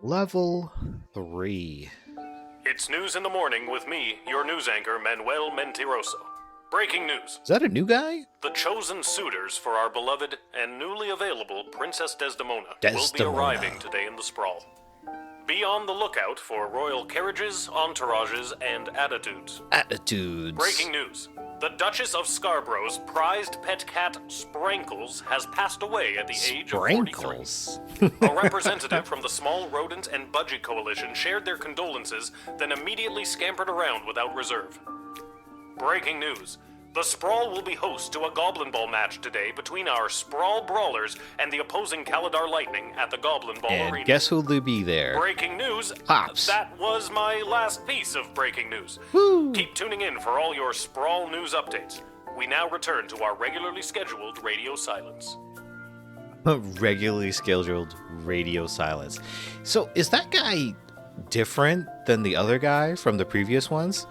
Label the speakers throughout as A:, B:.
A: Level 3.
B: It's news in the morning with me, your news anchor, Manuel Mentiroso. Breaking news.
A: Is that a new guy?
B: The chosen suitors for our beloved and newly available Princess Desdemona will be
A: Desdemona.
B: arriving today in the sprawl. Be on the lookout for royal carriages, entourages, and attitudes.
A: Attitudes.
B: Breaking news. The Duchess of Scarborough's prized pet cat, Sprankles, has passed away at the age of 43.
A: Sprankles.
B: A representative from the Small Rodent and Budgie Coalition shared their condolences, then immediately scampered around without reserve. Breaking news. The Sprawl will be host to a Goblin Ball match today between our Sprawl Brawlers and the opposing Caladar Lightning at the Goblin Ball
A: And
B: Arena.
A: guess who'll be there?
B: Breaking news.
A: Pops.
B: That was my last piece of breaking news.
A: Woo.
B: Keep tuning in for all your Sprawl news updates. We now return to our regularly scheduled radio silence.
A: Regularly scheduled radio silence. So is that guy different than the other guy from the previous ones?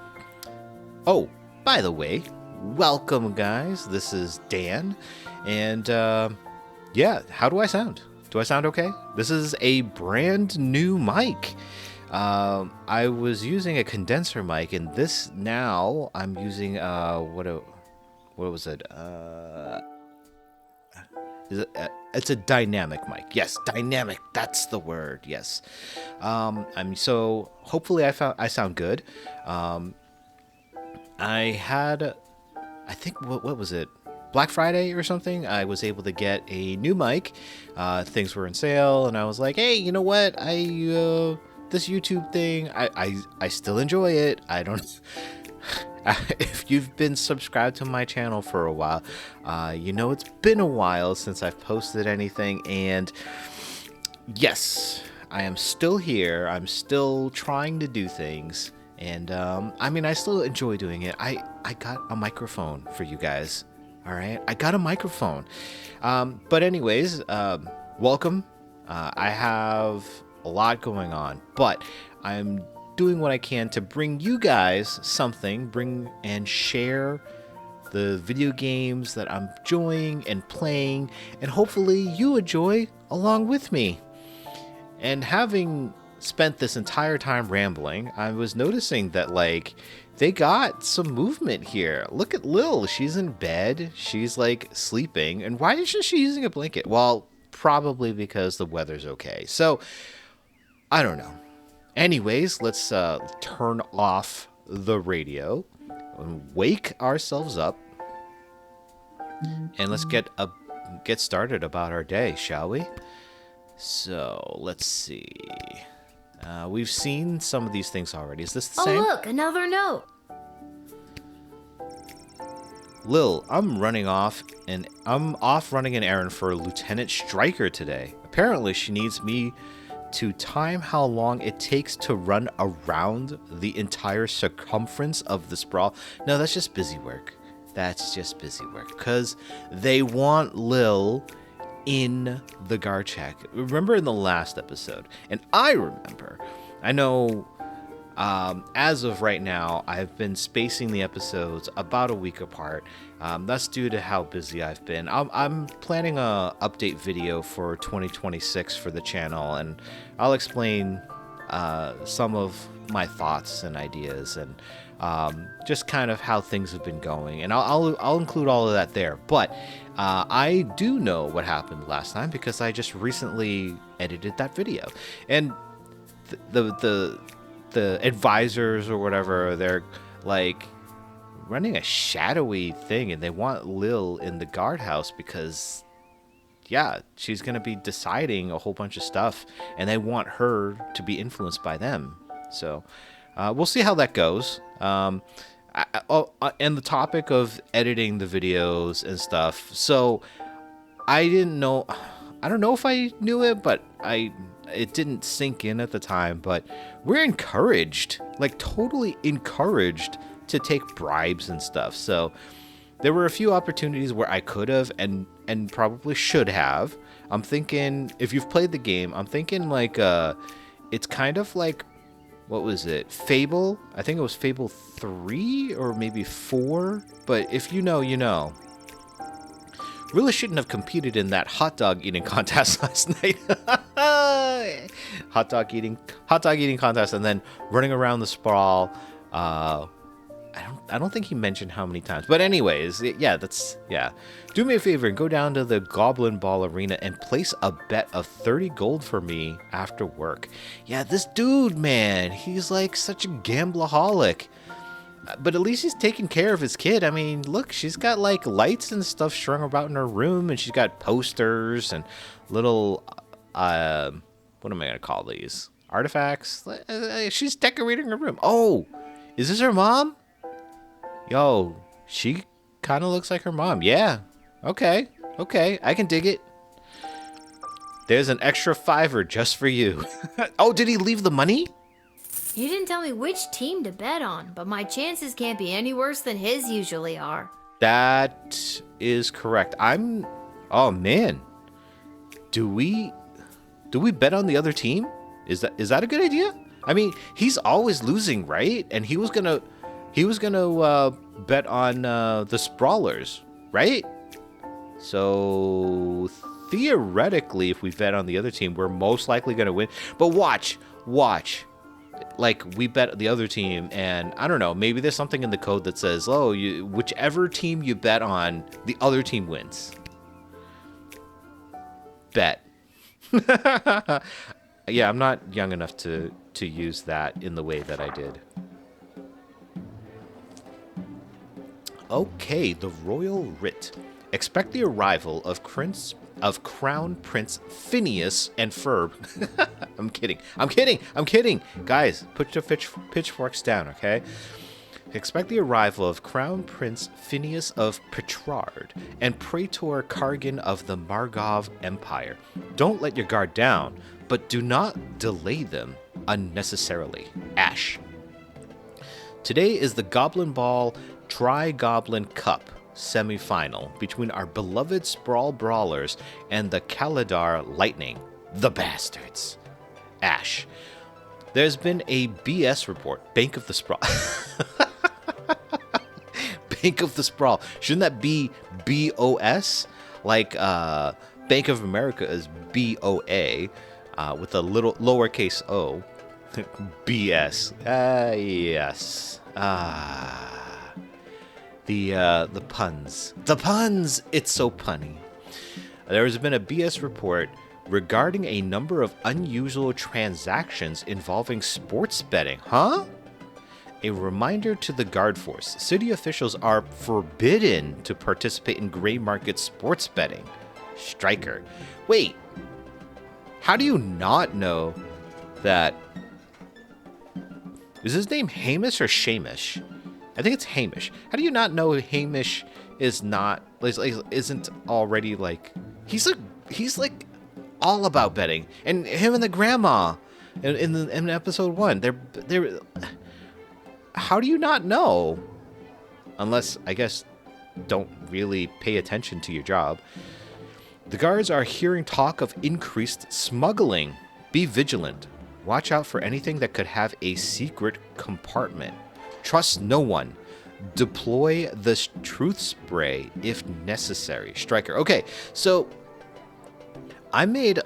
A: Oh, by the way, welcome guys. This is Dan. And yeah, how do I sound? Do I sound okay? This is a brand new mic. I was using a condenser mic, and this now I'm using what was it? It's a dynamic mic. Yes, dynamic. That's the word. Yes. So hopefully I sound good. I think what was it? Black Friday or something. I was able to get a new mic. Things were in sale, and I was like, hey, you know what? This YouTube thing, I still enjoy it. I don't. If you've been subscribed to my channel for a while, you know it's been a while since I've posted anything, and yes, I am still here. I'm still trying to do things, and I still enjoy doing it. I got a microphone for you guys. All right, I got a microphone. But anyways, welcome. I have a lot going on, but I'm doing what I can to bring you guys something, bring and share the video games that I'm enjoying and playing, and hopefully you enjoy along with me. And having spent this entire time rambling, I was noticing that, they got some movement here. Look at Lil. She's in bed. She's, sleeping. And why isn't she using a blanket? Well, probably because the weather's okay. So, I don't know. Anyways, let's turn off the radio and wake ourselves up, and let's get started about our day, shall we? So let's see. We've seen some of these things already. Is this the same?
C: Oh, look, another note.
A: Lil, I'm off running an errand for Lieutenant Stryker today. Apparently, she needs me to time how long it takes to run around the entire circumference of the sprawl. No, that's just busy work. Because they want Lil in the guard check. Remember in the last episode, and I know as of right now, I've been spacing the episodes about a week apart. That's due to how busy I've been. I'm planning a update video for 2026 for the channel, and I'll explain some of my thoughts and ideas, and just kind of how things have been going, and I'll include all of that there. But I do know what happened last time because I just recently edited that video, and the advisors or whatever, they're running a shadowy thing, and they want Lil in the guardhouse because, yeah, she's going to be deciding a whole bunch of stuff, and they want her to be influenced by them. So we'll see how that goes. And the topic of editing the videos and stuff. So I don't know if I knew it, but it didn't sink in at the time, but we're encouraged, totally encouraged to take bribes and stuff. So there were a few opportunities where I could have and probably should have. I'm thinking, if you've played the game, I'm thinking it's kind of like, what was it? Fable? I think it was Fable 3 or maybe 4, but if you know, you know. really shouldn't have competed in that hot dog eating contest last night. hot dog eating contest, and then running around the sprawl. I don't think he mentioned how many times, but anyways, yeah. Do me a favor and go down to the Goblin Ball Arena and place a bet of 30 gold for me after work. Yeah, this dude, man, he's like such a gamblaholic. But at least he's taking care of his kid. I mean, look, she's got like lights and stuff strung about in her room, and she's got posters and little, what am I going to call these? Artifacts? She's decorating her room. Oh, is this her mom? Yo, she kind of looks like her mom. Yeah. Okay, I can dig it. There's an extra $5 just for you. Oh, did he leave the money?
C: You didn't tell me which team to bet on, but my chances can't be any worse than his usually are.
A: That is correct. Oh man. Do we bet on the other team? Is that a good idea? I mean, he's always losing, right? And he was gonna bet on the Sprawlers, right? So theoretically, if we bet on the other team, we're most likely gonna win. But watch. Like, we bet the other team, and I don't know, maybe there's something in the code that says, oh, whichever team you bet on, the other team wins. Bet. Yeah, I'm not young enough to use that in the way that I did. Okay, the Royal Writ. Expect the arrival of Crown Prince Phineas and Ferb. I'm kidding. Guys, put your pitchforks down, okay? Expect the arrival of Crown Prince Phineas of Petrard and Praetor Kargan of the Margov Empire. Don't let your guard down, but do not delay them unnecessarily. Ash. Today is the Goblin Ball Tri-Goblin Cup semi-final between our beloved Sprawl Brawlers and the Kaladar Lightning, the bastards. Ash. There's been a BS report. Bank of the Sprawl. Bank of the Sprawl. Shouldn't that be BOS? Like Bank of America is BOA with a little lowercase o. BS. Yes. The puns. The puns! It's so punny. There has been a BS report regarding a number of unusual transactions involving sports betting. Huh? A reminder to the guard force. City officials are forbidden to participate in gray market sports betting. Striker. Wait. How do you not know that... Is his name Hamish or Shamish? I think it's Hamish. How do you not know Hamish is not isn't already like he's like all about betting, and him and the grandma in episode 1 they're how do you not know? Unless I guess don't really pay attention to your job. The guards are hearing talk of increased smuggling. Be vigilant. Watch out for anything that could have a secret compartment. Trust no one. Deploy the truth spray if necessary. Striker. Okay, so I made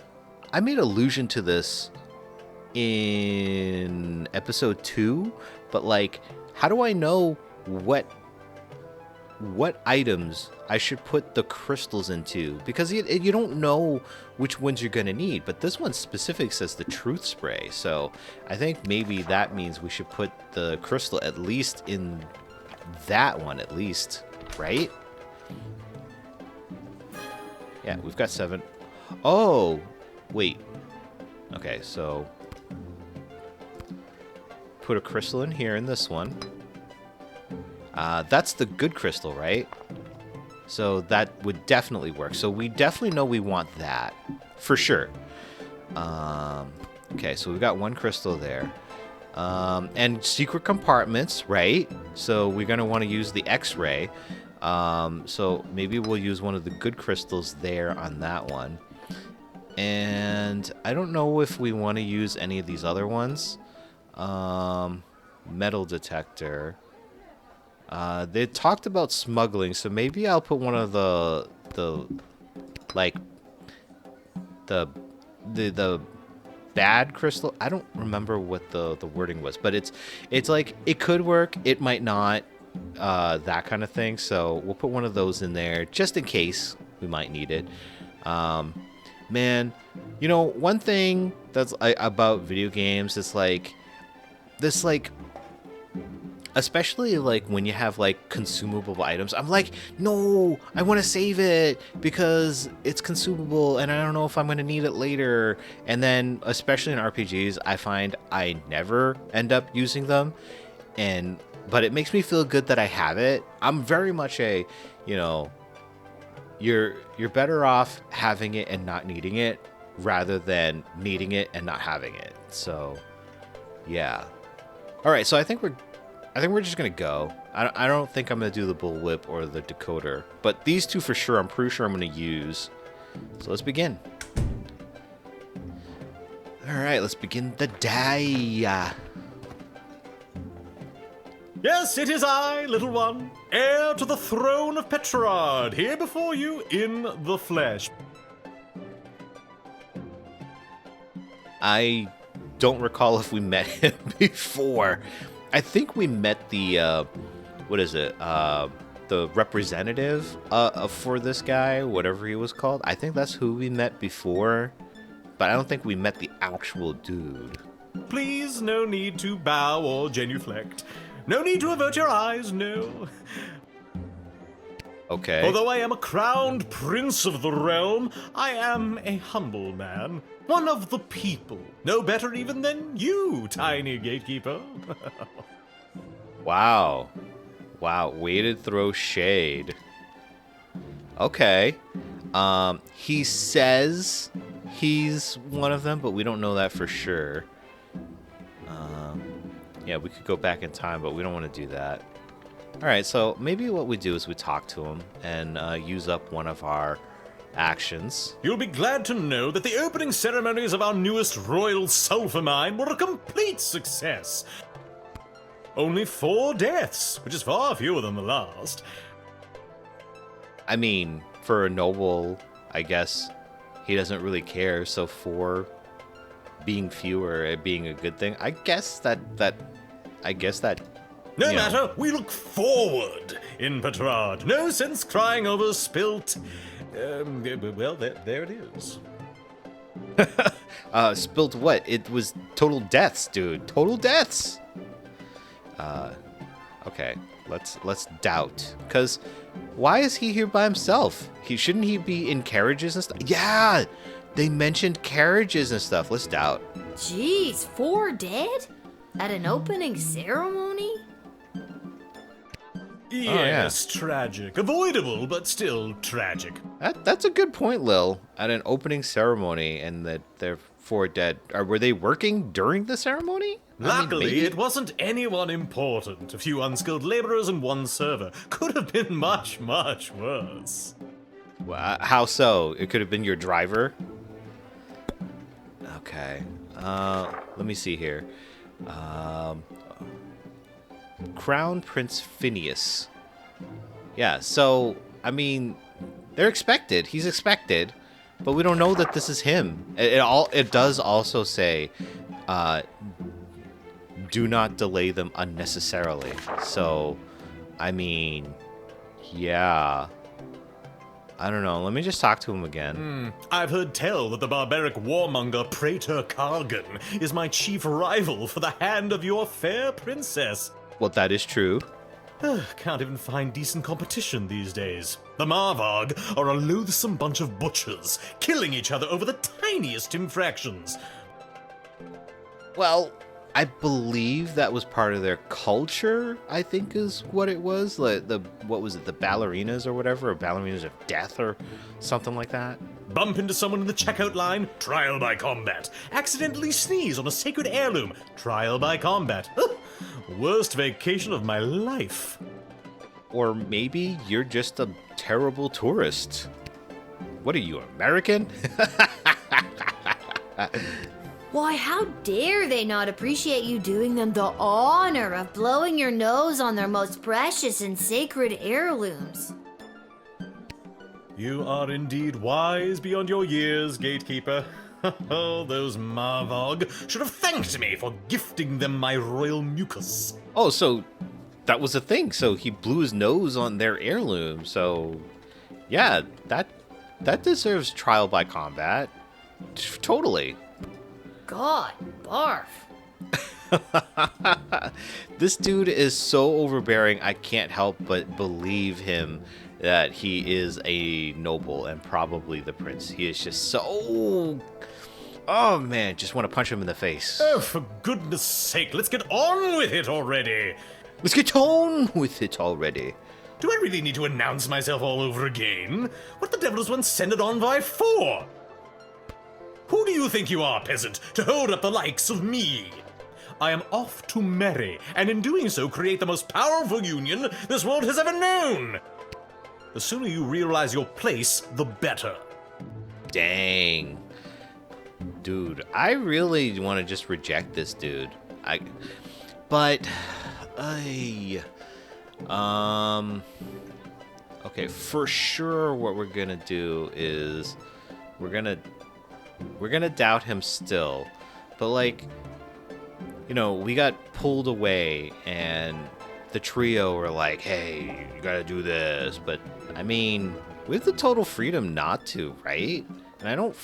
A: allusion to this in episode 2, but like, how do I know what items I should put the crystals into? Because you don't know which ones you're gonna need, but this one specific says the truth spray, so I think maybe that means we should put the crystal at least in that one at least, right? Yeah, we've got 7. Oh, wait. Okay, so put a crystal in here in this one. That's the good crystal, right? So that would definitely work. So we definitely know we want that for sure. Okay, so we've got 1 crystal there. And secret compartments, right? So we're going to want to use the X-ray. So maybe we'll use one of the good crystals there on that one. And I don't know if we want to use any of these other ones. Metal detector. They talked about smuggling, so maybe I'll put one of the like the bad crystal. I don't remember what the wording was, but it's like it could work, it might not, that kind of thing. So we'll put one of those in there just in case we might need it. Man, you know, one thing that's about video games is like this, like, especially like when you have like consumable items, I'm like, no, I want to save it because it's consumable and I don't know if I'm going to need it later. And then especially in RPGs, I find I never end up using them, but it makes me feel good that I have it. I'm very much a, you know, you're better off having it and not needing it rather than needing it and not having it. So yeah. All right, so I think we're just gonna go. I don't think I'm gonna do the bullwhip or the decoder, but these two for sure, I'm pretty sure I'm gonna use. So let's begin. All right, let's begin the day.
D: Yes, it is I, little one, heir to the throne of Petrard, here before you in the flesh.
A: I don't recall if we met him before. I think we met the what is it? The representative for this guy, whatever he was called. I think that's who we met before, but I don't think we met the actual dude.
D: Please, no need to bow or genuflect. No need to avert your eyes, no.
A: Okay.
D: Although I am a crowned prince of the realm, I am a humble man. One of the people. No better even than you, tiny gatekeeper.
A: Wow. Way to throw shade. Okay. He says he's one of them, but we don't know that for sure. Yeah, we could go back in time, but we don't want to do that. All right, so maybe what we do is we talk to him and use up one of our actions.
D: You'll be glad to know that the opening ceremonies of our newest royal sulfur mine were a complete success. Only 4 deaths, which is far fewer than the last.
A: I mean, for a noble, I guess he doesn't really care, so 4 being fewer being a good thing. I guess that
D: No matter, we look forward in Petrard. No sense crying over spilt. Well, there it is.
A: Spilt what? It was total deaths, dude. Total deaths. Okay, let's doubt. Because why is he here by himself? Shouldn't he be in carriages and stuff? Yeah, they mentioned carriages and stuff. Let's doubt.
C: Jeez, 4 dead? At an opening ceremony?
D: Yes, tragic. Avoidable, but still tragic.
A: That's a good point, Lil. At an opening ceremony, and that they're 4 dead. Were they working during the ceremony?
D: Luckily, it wasn't anyone important. A few unskilled laborers and 1 server. Could have been much, much worse.
A: How so? It could have been your driver? Okay. Let me see here. Crown Prince Phineas. Yeah, so, I mean, they're expected. He's expected, but we don't know that this is him. It does also say, do not delay them unnecessarily. So, I mean, yeah. I don't know. Let me just talk to him again.
D: I've heard tell that the barbaric warmonger Praetor Kargan is my chief rival for the hand of your fair princess.
A: Well, that is true.
D: Can't even find decent competition these days. The Marvarg are a loathsome bunch of butchers, killing each other over the tiniest infractions.
A: Well, I believe that was part of their culture, I think is what it was. Like what was it, the ballerinas or whatever, or ballerinas of death or something like that.
D: Bump into someone in the checkout line, trial by combat. Accidentally sneeze on a sacred heirloom, trial by combat. Worst vacation of my life.
A: Or maybe you're just a terrible tourist. What are you, American?
C: Why, how dare they not appreciate you doing them the honor of blowing your nose on their most precious and sacred heirlooms?
D: You are indeed wise beyond your years, gatekeeper. Oh, those Marvog should have thanked me for gifting them my royal mucus.
A: Oh, so that was a thing. So he blew his nose on their heirloom. So, yeah, that deserves trial by combat. Totally.
C: God, barf.
A: This dude is so overbearing, I can't help but believe him that he is a noble and probably the prince. He is just so... Oh, man, just want to punch him in the face.
D: Oh, for goodness sake, let's get on with it already.
A: Let's get on with it already.
D: Do I really need to announce myself all over again? What the devil is one send it on by for? Who do you think you are, peasant, to hold up the likes of me? I am off to marry, and in doing so create the most powerful union this world has ever known. The sooner you realize your place, the better.
A: Dang. Dude, I really want to just reject this dude. Okay, for sure what we're gonna do is we're gonna doubt him still. But like, you know, we got pulled away and the trio were like, hey, you gotta do this. But I mean, we have the total freedom not to, right? And I don't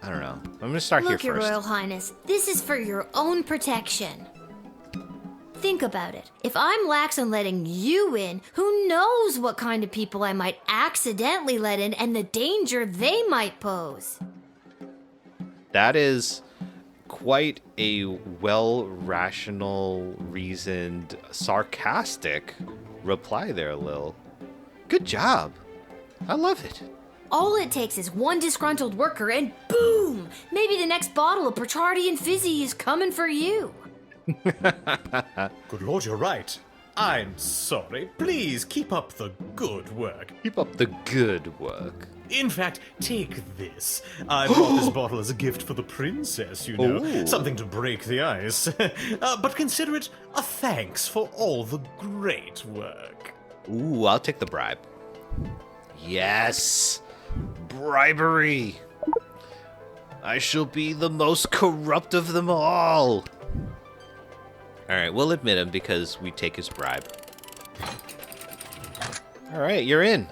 A: know. I'm gonna start here
C: Look,
A: first.
C: Your Royal Highness, this is for your own protection. Think about it. If I'm lax on letting you in, who knows what kind of people I might accidentally let in and the danger they might pose.
A: That is quite a well-rational, reasoned, sarcastic reply there, Lil. Good job. I love it.
C: All it takes is one disgruntled worker and boom! Maybe the next bottle of Petrardian Fizzy is coming for you.
D: Good lord, you're right. I'm sorry. Please keep up the good work.
A: Keep up the good work.
D: In fact, take this. I brought this bottle as a gift for the princess, you know.
A: Ooh.
D: Something to break the ice. But consider it a thanks for all the great work.
A: Ooh, I'll take the bribe. Yes! Bribery! I shall be the most corrupt of them all! Alright, we'll admit him because we take his bribe. Alright, you're in.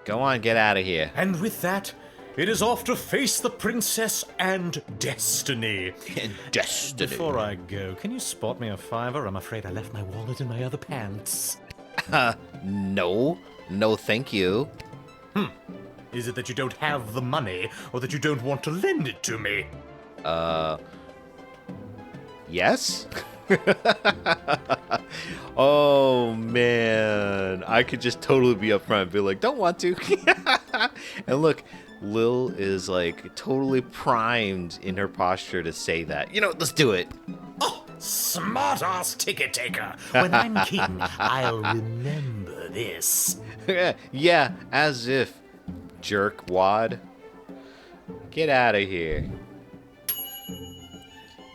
A: Go on, get out of here.
D: And with that, it is off to face the princess and destiny.
A: Destiny.
D: Before I go, can you spot me a $5? I'm afraid I left my wallet in my other pants.
A: No. No, thank you.
D: Is it that you don't have the money, or that you don't want to lend it to me?
A: Yes? Oh, man. I could just totally be upfront and be like, don't want to. And look, Lil is like totally primed in her posture to say that. You know, let's do it.
D: Oh, smart-ass ticket taker. When I'm king, I'll remember this.
A: Yeah, as if. Jerk wad. Get out of here.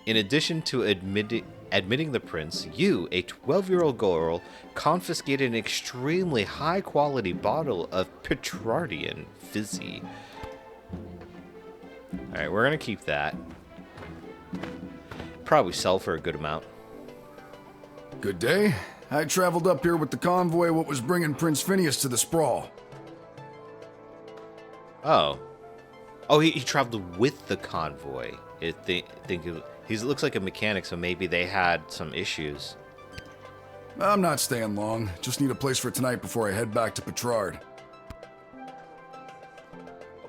A: In addition to admitting the prince, you, a 12-year-old girl, confiscated an extremely high-quality bottle of Petrardian Fizzy. Alright, we're gonna keep that. Probably sell for a good amount.
E: Good day. I traveled up here with the convoy what was bringing Prince Phineas to the sprawl.
A: Oh. Oh, he traveled with the convoy. He looks like a mechanic, so maybe they had some issues.
E: I'm not staying long. Just need a place for tonight before I head back to Petrard.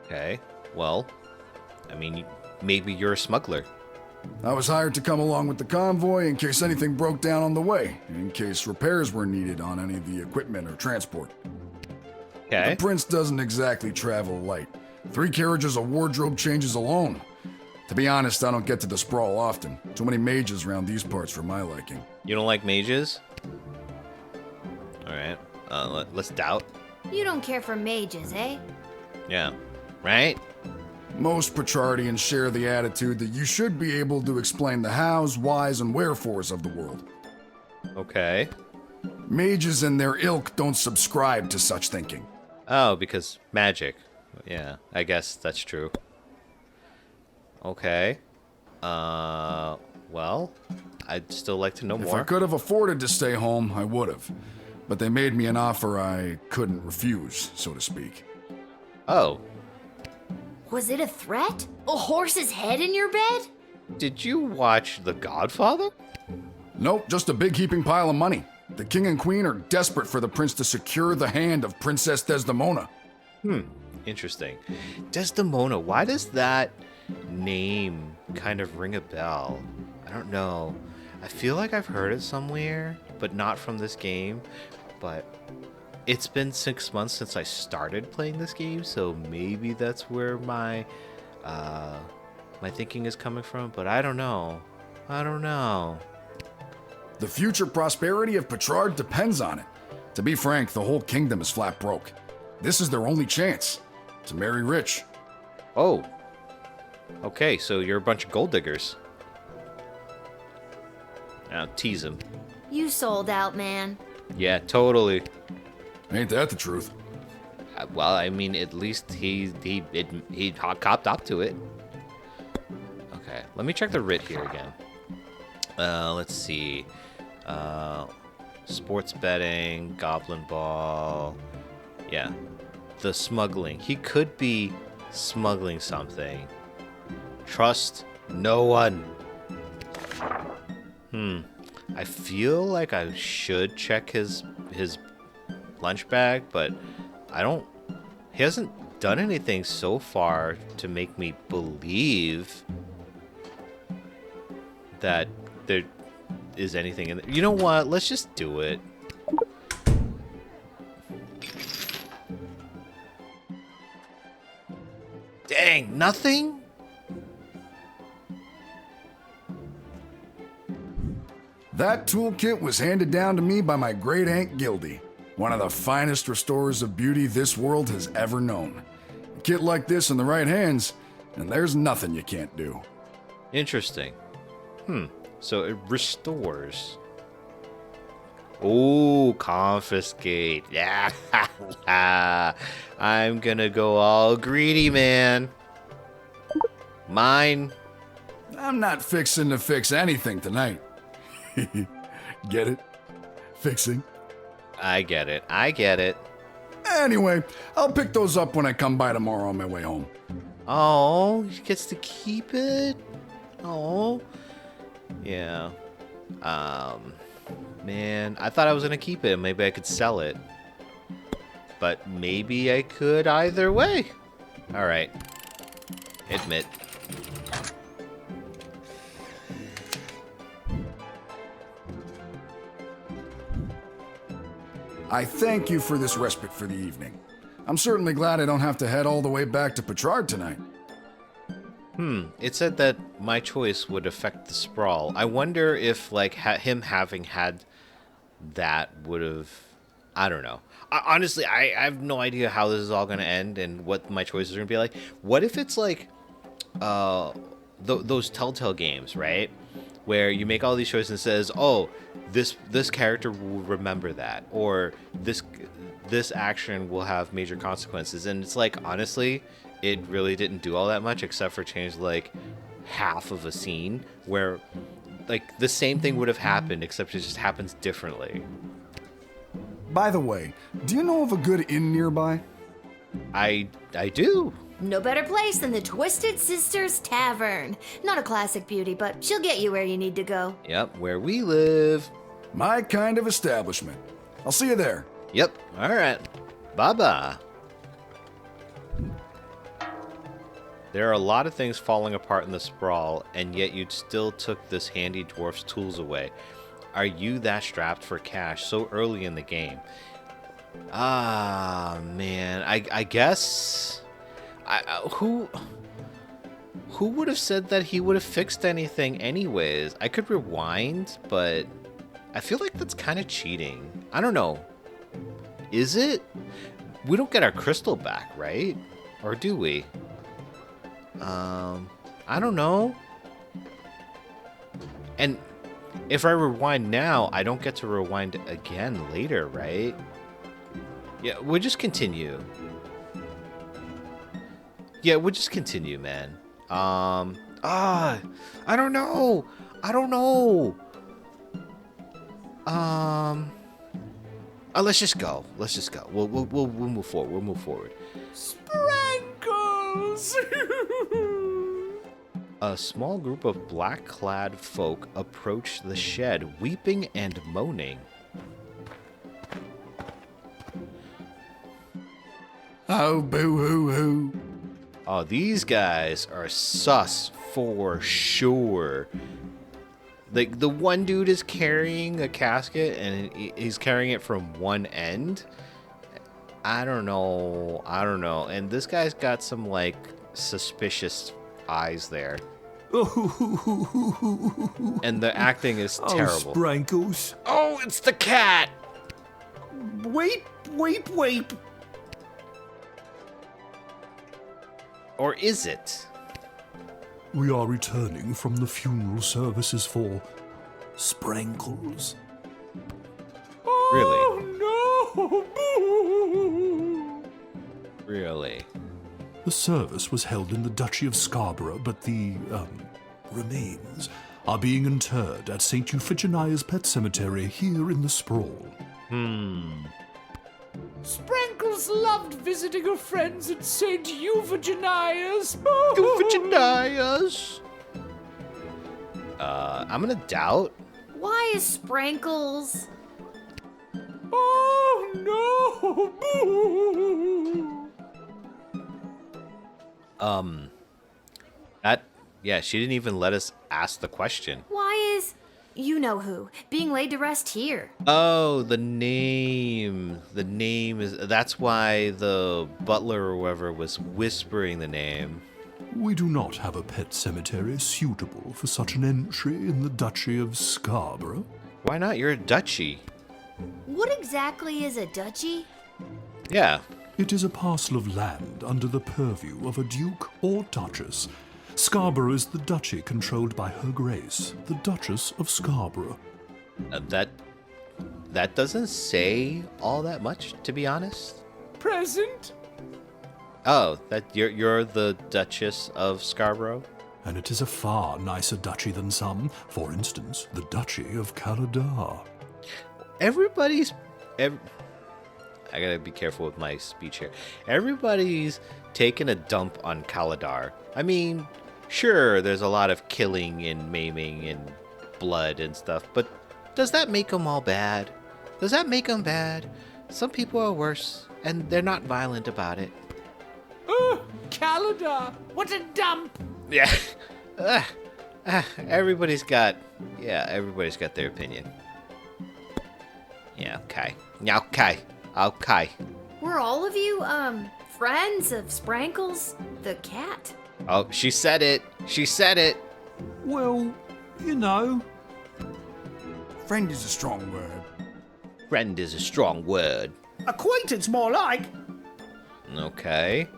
A: Okay. Well, I mean, maybe you're a smuggler.
E: I was hired to come along with the convoy in case anything broke down on the way, in case repairs were needed on any of the equipment or transport.
A: Okay.
E: The prince doesn't exactly travel light. 3 carriages of wardrobe changes alone. To be honest, I don't get to the sprawl often. Too many mages around these parts for my liking.
A: You don't like mages? Alright. Let's doubt.
C: You don't care for mages, eh?
A: Yeah. Right?
E: Most Petrardians share the attitude that you should be able to explain the hows, whys, and wherefores of the world.
A: Okay.
E: Mages and their ilk don't subscribe to such thinking.
A: Oh, because magic. Yeah, I guess that's true. Okay. Well, I'd still like to know
E: If
A: more.
E: I could have afforded to stay home, I would have. But they made me an offer I couldn't refuse, so to speak.
A: Oh,
C: Was it a threat? A horse's head in your bed?
A: did you watch The Godfather?
E: Nope, just a big heaping pile of money. The king and queen are desperate for the prince to secure the hand of Princess Desdemona.
A: Interesting. Desdemona, why does that name kind of ring a bell? I don't know. I feel like I've heard it somewhere, but not from this game. But it's been 6 months since I started playing this game, so maybe that's where my thinking is coming from, but I don't know.
E: The future prosperity of Petrard depends on it. To be frank, the whole kingdom is flat broke. This is their only chance to marry rich.
A: Oh. Okay, so you're a bunch of gold diggers. Now tease him.
C: You sold out, man.
A: Yeah, totally.
E: Ain't that the truth?
A: Well, I mean, at least he copped up to it. Okay, let me check the writ here again. Let's see. Sports betting, goblin ball. Yeah, the smuggling. He could be smuggling something. Trust no one. I feel like I should check his lunch bag, but I don't. He hasn't done anything so far to make me believe that there is anything in there. You know what? Let's just do it. Dang, nothing?
E: That toolkit was handed down to me by my great aunt Gildy, one of the finest restorers of beauty this world has ever known. A kit like this in the right hands, and there's nothing you can't do.
A: Interesting. So it restores. Oh, confiscate. Yeah. I'm gonna go all greedy, man. Mine.
E: I'm not fixing to fix anything tonight. Get it? Fixing.
A: I get it.
E: Anyway, I'll pick those up when I come by tomorrow on my way home.
A: Oh, he gets to keep it? Oh. Yeah. Man, I thought I was gonna keep it. Maybe I could sell it. But maybe I could either way. Alright. Admit.
E: I thank you for this respite for the evening. I'm certainly glad I don't have to head all the way back to Petrard tonight.
A: It said that my choice would affect the sprawl. I wonder if, like, him having had that would have... I don't know. Honestly, I have no idea how this is all going to end and what my choices are going to be like. What if it's like those Telltale games, right? Where you make all these choices and it says, oh, this character will remember that, or this action will have major consequences. And it's like, honestly, it really didn't do all that much except for change like half of a scene where like the same thing would have happened except it just happens differently.
E: By the way, do you know of a good inn nearby?
A: I do.
C: No better place than the Twisted Sisters Tavern. Not a classic beauty, but she'll get you where you need to go.
A: Yep, where we live.
E: My kind of establishment. I'll see you there.
A: Yep. All right. Bye-bye. There are a lot of things falling apart in the sprawl, and yet you still took this handy dwarf's tools away. Are you that strapped for cash so early in the game? Ah, man. I guess... who would have said that he would have fixed anything anyways? I could rewind, but I feel like that's kind of cheating. I don't know. Is it? We don't get our crystal back, right? Or do we? I don't know. And If I rewind now, I don't get to rewind again later, right? Yeah, we'll just continue. Yeah, we'll just continue, man. I don't know. Let's just go. We'll move forward.
F: Sprankles!
A: A small group of black-clad folk approach the shed, weeping and moaning.
E: Oh, boo-hoo-hoo.
A: Oh, these guys are sus for sure. The one dude is carrying a casket, and he's carrying it from one end. I don't know. And this guy's got some, like, suspicious eyes there. And the acting is terrible.
F: Oh, Sprankles.
A: Oh, it's the cat!
F: Weep.
A: Or is it?
F: We are returning from the funeral services for Sprankles.
A: Really?
F: Oh, no!
A: Really?
F: The service was held in the Duchy of Scarborough, but the, remains are being interred at St. Euphigenia's Pet Cemetery here in the Sprawl. Sprankles loved visiting her friends at St. Euphigenia's.
A: Euphigenia's? I'm gonna doubt.
C: Why is Sprankles?
F: Oh, no!
A: Yeah, she didn't even let us ask the question.
C: Why is you know who being laid to rest here?
A: Oh, the name. The name is. That's why the butler or whoever was whispering the name.
F: We do not have a pet cemetery suitable for such an entry in the Duchy of Scarborough.
A: Why not? You're a duchy.
C: What exactly is a duchy?
A: Yeah.
F: It is a parcel of land under the purview of a duke or duchess. Scarborough is the duchy controlled by Her Grace, the Duchess of Scarborough.
A: That doesn't say all that much, to be honest.
F: Present.
A: Oh, that you're the Duchess of Scarborough?
F: And it is a far nicer duchy than some, for instance, the Duchy of Caladar.
A: I gotta be careful with my speech here. Everybody's taking a dump on Caladar. I mean, sure, there's a lot of killing and maiming and blood and stuff, but does that make them all bad? Does that make them bad? Some people are worse, and they're not violent about it.
F: Oh, Caladar! What a dump!
A: Yeah. Everybody's got their opinion. Yeah, okay. Okay.
C: Were all of you, friends of Sprankles the cat?
A: Oh, she said it.
F: Well, you know.
E: Friend is a strong word.
A: Friend is a strong word.
F: Acquaintance, more like.
A: Okay.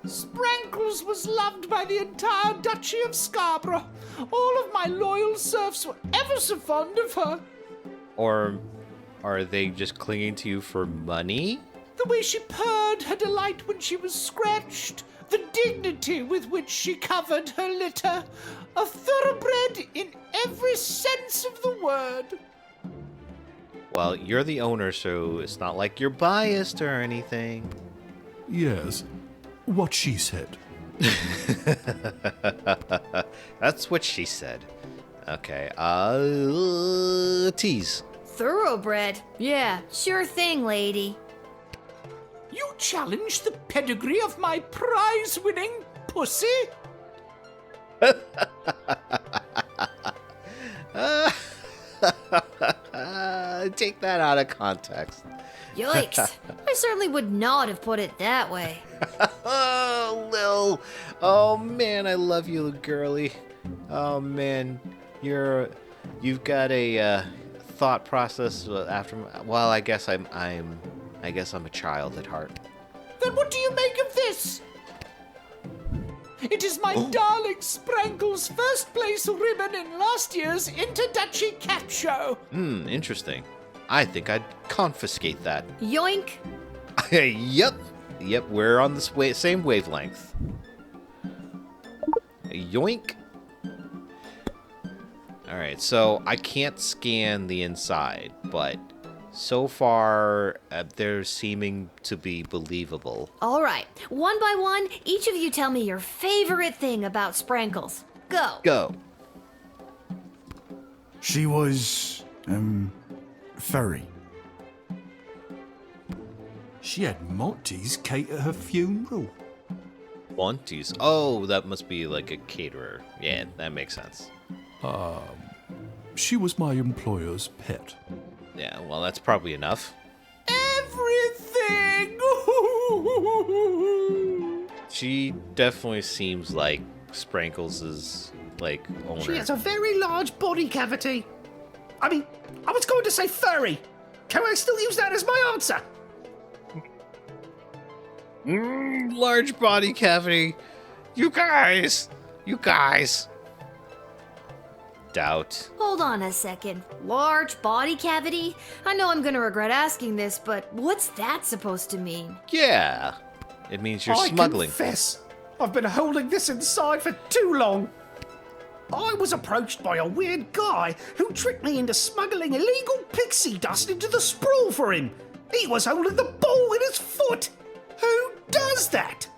F: Sprankles was loved by the entire Duchy of Scarborough. All of my loyal serfs were ever so fond of her.
A: Or are they just clinging to you for money?
F: The way she purred her delight when she was scratched. The dignity with which she covered her litter. A thoroughbred in every sense of the word.
A: Well, you're the owner, so it's not like you're biased or anything.
F: Yes, what she said.
A: That's what she said. Okay, tease.
C: Thoroughbred? Yeah, sure thing, lady.
F: You challenge the pedigree of my prize-winning pussy?
A: Take that out of context.
C: Yikes. I certainly would not have put it that way.
A: Oh, Lil. Oh, man, I love you, girly. Oh, man, you've got a thought process after. Well, I guess I'm a child at heart.
F: Then what do you make of this? It is my darling Sprankle's first place ribbon in last year's Interduchy Cat Show.
A: Interesting. I think I'd confiscate that.
C: Yoink.
A: Yep, we're on the same wavelength. Yoink. Alright, so I can't scan the inside, but so far they're seeming to be believable.
C: All right, one by one, each of you tell me your favorite thing about Sprankles. Go.
A: Go.
E: She was, furry.
G: She had Monty's cater her funeral.
A: Monty's. Oh, that must be like a caterer. Yeah, that makes sense.
G: She was my employer's pet.
A: Yeah, well, that's probably enough.
F: Everything!
A: She definitely seems like Sprankles' like owner.
H: She has a very large body cavity. I mean, I was going to say furry. Can I still use that as my answer?
A: Large body cavity. You guys. Doubt.
C: Hold on a second. Large body cavity? I know I'm gonna regret asking this, but what's that supposed to mean?
A: Yeah. It means you're
H: I
A: smuggling.
H: confess, I've been holding this inside for too long. I was approached by a weird guy who tricked me into smuggling illegal pixie dust into the sprawl for him. He was holding the ball in his foot. Who does that?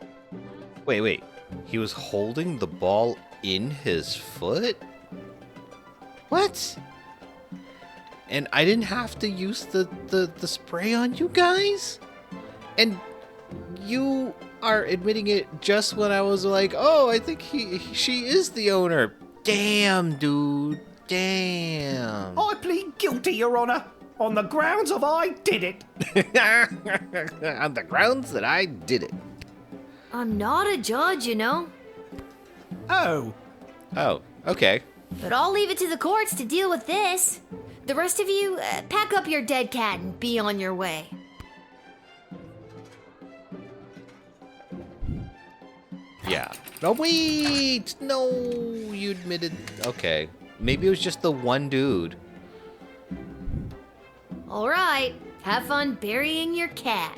A: Wait. He was holding the ball in his foot? What? And I didn't have to use the spray on you guys? And you are admitting it just when I was like, oh, I think she is the owner. Damn, dude. Damn.
H: I plead guilty, Your Honor, on the grounds of I did it.
A: On the grounds that I did it.
C: I'm not a judge, you know.
H: Oh,
A: Oh, okay.
C: But I'll leave it to the courts to deal with this. The rest of you, pack up your dead cat and be on your way.
A: Yeah. No, wait! No, you admitted... Okay. Maybe it was just the one dude.
C: All right, have fun burying your cat.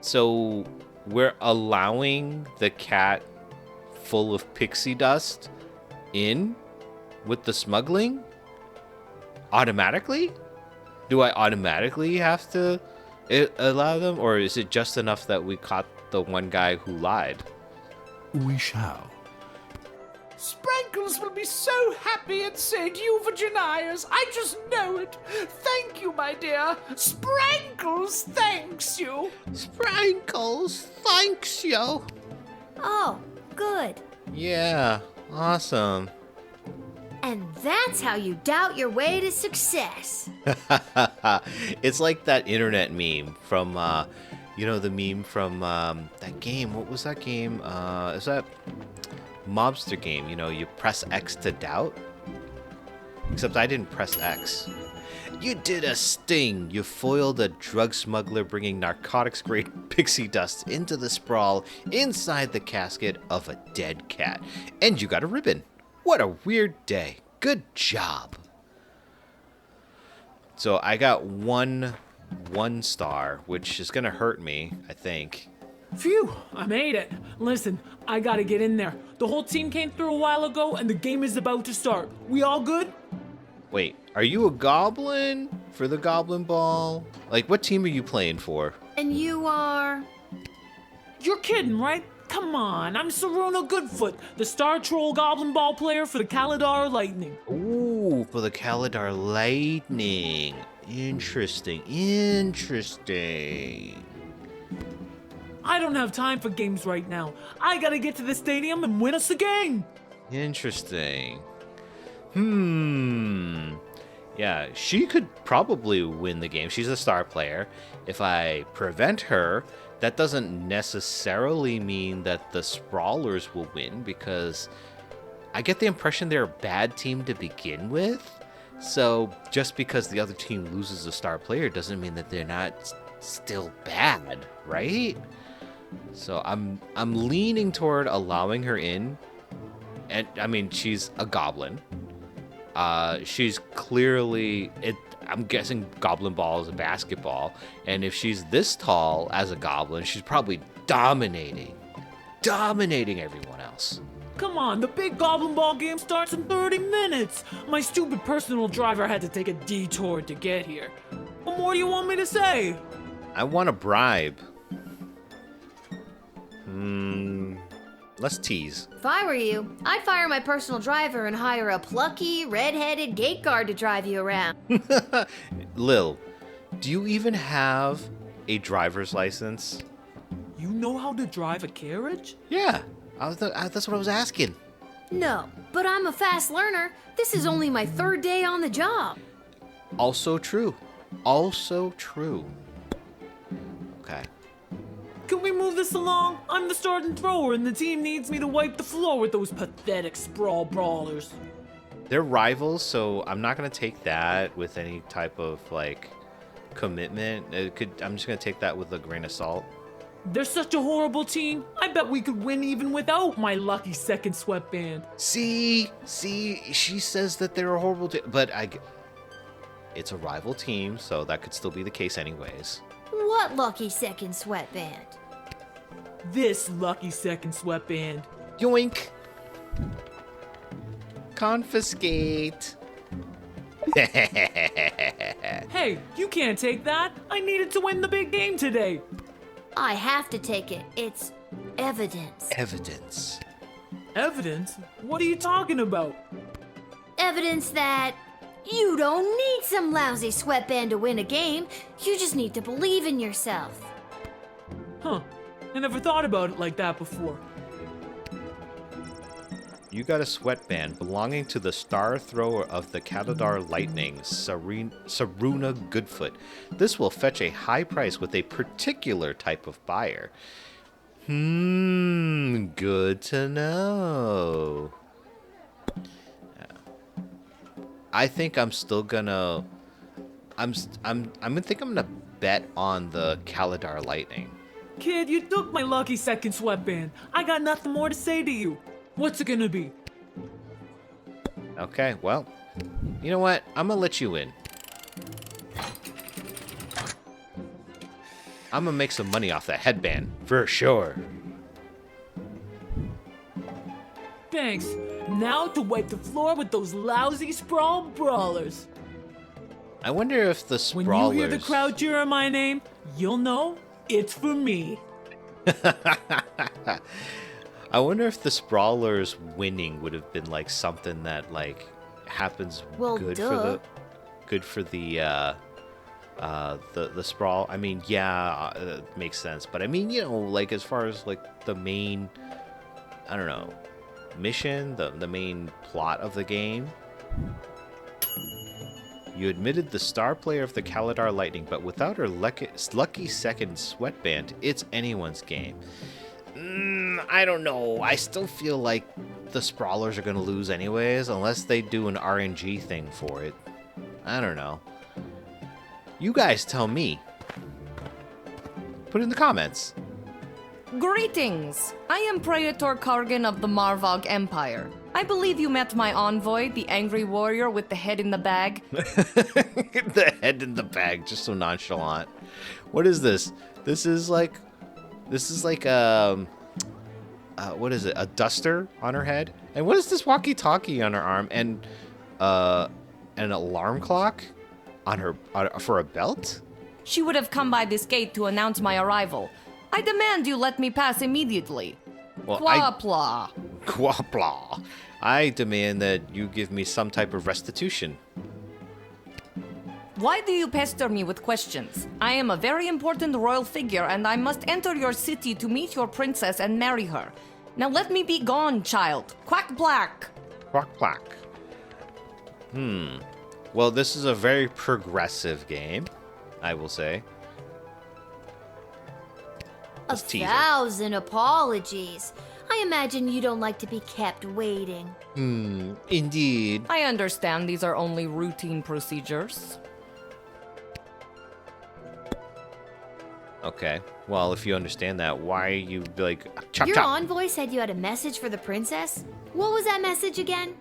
A: So, we're allowing the cat full of pixie dust in with the smuggling? Automatically? Do I automatically have to allow them? Or is it just enough that we caught the one guy who lied?
G: We shall.
F: Sprankles will be so happy at St. Euphogenias. I just know it. Thank you, my dear. Sprankles thanks you.
A: Sprankles, thanks, yo.
C: Oh, good.
A: Yeah, awesome.
C: And that's how you doubt your way to success.
A: It's like that internet meme from, the meme from that game. What was that game? Is that mobster game? You press X to doubt? Except I didn't press X. You did a sting. You foiled a drug smuggler bringing narcotics-grade pixie dust into the sprawl inside the casket of a dead cat. And you got a ribbon. What a weird day. Good job. So I got one star, which is going to hurt me, I think.
I: Phew, I made it. Listen, I gotta get in there. The whole team came through a while ago and the game is about to start. We all good?
A: Wait, are you a goblin for the goblin ball? Like, what team are you playing for?
C: And you are...
I: You're kidding, right? Come on, I'm Saruna Goodfoot, the Star Troll Goblin Ball player for the Kaladar Lightning.
A: Ooh, for the Kaladar Lightning. Interesting.
I: I don't have time for games right now. I gotta get to the stadium and win us the game.
A: Interesting. Yeah, she could probably win the game. She's a star player. If I prevent her, that doesn't necessarily mean that the Sprawlers will win, because I get the impression they're a bad team to begin with. So just because the other team loses a star player doesn't mean that they're not still bad, right? So I'm leaning toward allowing her in. And I mean, she's a goblin. She's clearly I'm guessing goblin ball is a basketball, and if she's this tall as a goblin, she's probably dominating everyone else.
I: Come on, the big goblin ball game starts in 30 minutes. My stupid personal driver had to take a detour to get here. What more do you want me to say?
A: I want a bribe. Let's tease.
C: If I were you, I'd fire my personal driver and hire a plucky, red-headed gate guard to drive you around.
A: Lil, do you even have a driver's license?
I: You know how to drive a carriage?
A: Yeah, that's what I was asking.
C: No, but I'm a fast learner. This is only my 3rd day on the job.
A: Also true. Okay.
I: Can we move this along? I'm the starting thrower and the team needs me to wipe the floor with those pathetic sprawl brawlers.
A: They're rivals, so I'm not going to take that with any type of, like, commitment. I'm just going to take that with a grain of salt.
I: They're such a horrible team. I bet we could win even without my lucky second sweatband.
A: See, she says that they're a horrible team, but it's a rival team, so that could still be the case anyways.
C: What lucky second sweatband?
I: This lucky second sweatband.
A: Yoink. Confiscate.
I: Hey, you can't take that. I needed to win the big game today.
C: I have to take it. It's evidence.
A: Evidence.
I: Evidence? What are you talking about?
C: Evidence that you don't need some lousy sweatband to win a game. You just need to believe in yourself.
I: Huh. I never thought about it like that before.
A: You got a sweatband belonging to the star thrower of the Kaladar Lightning, Saruna Goodfoot. This will fetch a high price with a particular type of buyer. Good to know. I think I'm still gonna. I'm gonna bet on the Kaladar Lightning.
I: Kid, you took my lucky second sweatband. I got nothing more to say to you. What's it gonna be?
A: Okay, well, you know what? I'm gonna let you in. I'm gonna make some money off that headband, for sure.
I: Thanks. Now to wipe the floor with those lousy sprawl brawlers.
A: I wonder if the
I: When
A: sprawlers...
I: you hear the crowd cheer my name, you'll know it's for me.
A: I wonder if the sprawlers winning would have been like something that like happens
C: Well,
A: good
C: duh.
A: for the sprawl. I mean, yeah, it makes sense. But I mean, you know, like as far as like the main, I don't know, mission, the main plot of the game. You admitted the star player of the Kaladar Lightning, but without her lucky second sweatband, it's anyone's game. I don't know. I still feel like the Sprawlers are going to lose anyways, unless they do an RNG thing for it. I don't know. You guys tell me. Put it in the comments.
J: Greetings! I am Praetor Kargan of the Marvog Empire. I believe you met my envoy, the angry warrior with the head in the bag.
A: The head in the bag, just so nonchalant. What is this? This is like what is it? A duster on her head? And what is this walkie-talkie on her arm? And an alarm clock on her for a belt?
J: She would have come by this gate to announce my arrival. I demand you let me pass immediately.
A: Well,
J: Qapla.
A: Qapla. I demand that you give me some type of restitution.
J: Why do you pester me with questions? I am a very important royal figure and I must enter your city to meet your princess and marry her. Now let me be gone, child. Quack black.
A: Quack quack. Well, this is a very progressive game, I will say. Let's tease her.
C: 1,000 apologies. I imagine you don't like to be kept waiting.
A: Indeed.
J: I understand these are only routine procedures.
A: Okay. Well, if you understand that, why are you like chop
C: Your
A: chop?
C: envoy said you had a message for the princess? What was that message again?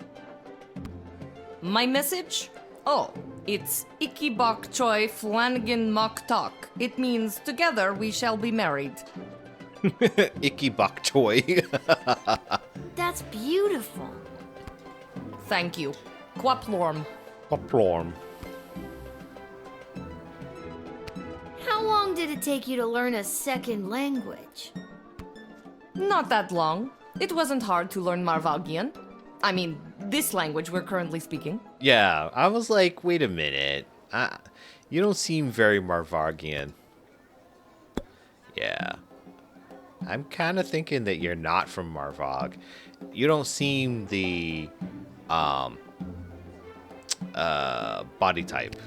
J: My message? Oh, it's Iki Bok Choi Flanagan Mok Tok. It means together we shall be married.
A: Icky bok choy.
C: That's beautiful.
J: Thank you. Qapla.
A: Poplorm.
C: How long did it take you to learn a second language?
J: Not that long. It wasn't hard to learn Marvagian. I mean, this language we're currently speaking.
A: Yeah, I was like, wait a minute. You don't seem very Marvargian. Yeah. I'm kind of thinking that you're not from Marvog. You don't seem the body type.